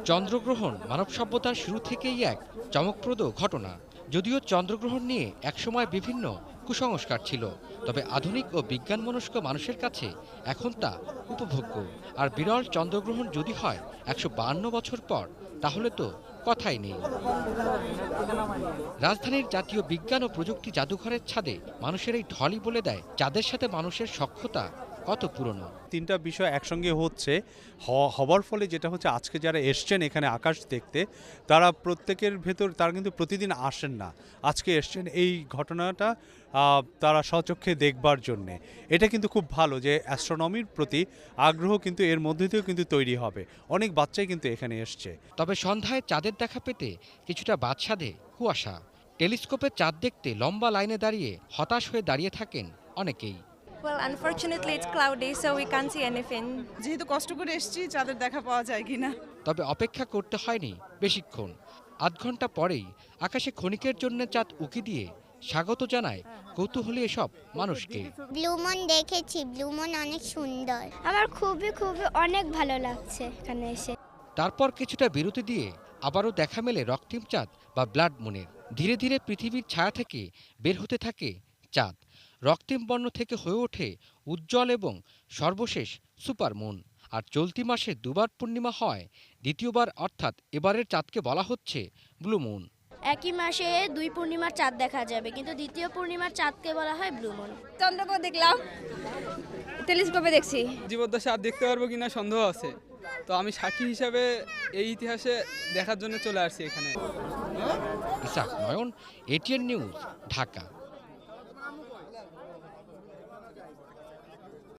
চন্দ্রগ্রহণ মানব সভ্যতার শুরু থেকেই এক চমকপ্রদ ঘটনা। যদিও চন্দ্রগ্রহণ নিয়ে একসময় বিভিন্ন কুসংস্কার ছিল, তবে আধুনিক ও বিজ্ঞানমনস্ক মানুষের কাছে এখন তা উপভোগ্য। আর বিরল চন্দ্রগ্রহণ যদি হয় ১৫২ বছর পর, তাহলে তো কথাই নেই। রাজধানীর জাতীয় বিজ্ঞান ও প্রযুক্তি জাদুঘরের ছাদে মানুষের এই ঢলই বলে দেয় চাঁদের সাথে মানুষের সখ্যতা কত পুরনো। তিনটা বিষয় একসঙ্গে হচ্ছে, হবার ফলে যেটা হচ্ছে, আজকে যারা এসছেন এখানে আকাশ দেখতে, তারা প্রত্যেকের ভেতর, তারা কিন্তু প্রতিদিন আসেন না, আজকে এসছেন এই ঘটনাটা তারা স্বচক্ষে দেখবার জন্যে। এটা কিন্তু খুব ভালো যে অ্যাস্ট্রোনমির প্রতি আগ্রহ কিন্তু এর মধ্যে দিয়েও কিন্তু তৈরি হবে। অনেক বাচ্চাই কিন্তু এখানে এসছে। তবে সন্ধ্যায় চাঁদের দেখা পেতে কিছুটা বাদসাধে কুয়াশা। টেলিস্কোপে চাঁদ দেখতে লম্বা লাইনে দাঁড়িয়ে হতাশ হয়ে দাঁড়িয়ে থাকেন অনেকেই। Well, unfortunately it's cloudy, so we can't see anything. যেহেতু কষ্ট করে এসেছি, চাঁদের দেখা পাওয়া যায় কিনা। তবে অপেক্ষা করতে হয়নি বেশিক্ষণ। আধ ঘন্টা পরেই আকাশে ক্ষণিকের জন্য চাঁদ উঁকি দিয়ে স্বাগত জানায় কৌতূহলী এসব মানুষকে। ব্লু মুন দেখেছি, ব্লু মুন অনেক সুন্দর। আমার খুবই অনেক ভালো লাগছে এখানে এসে। তারপর কিছুটা বিরতি দিয়ে আবারও দেখা মেলে রক্তিম চাঁদ বা ব্লাড মুনের। ধীরে ধীরে পৃথিবীর ছায়া থেকে বের হতে থাকে চাঁদ। রক্তিম বর্ণ থেকে হয়ে ওঠে উজ্জ্বল এবং সর্বশেষ সুপার মুন। আর চলতি মাসে দুবার পূর্ণিমা হয়, দ্বিতীয়বার অর্থাৎ এবারের চাঁদকে বলা হচ্ছে ব্লু মুন। একই মাসে দুই পূর্ণিমার চাঁদ দেখা যাবে, কিন্তু দ্বিতীয় পূর্ণিমার চাঁদকে বলা হয় ব্লু মুন। চন্দ্রগ্রহণ দেখলাম, টেলিস্কোপে দেখছি। জীবদ্দশায় আর দেখতে পারবো কিনা সন্দেহ আছে, তো আমি সাক্ষী হিসাবে এই ইতিহাসে দেখার জন্য চলে আসছি এখানে। ইসাক নয়ন, এটিএন নিউজ, ঢাকা।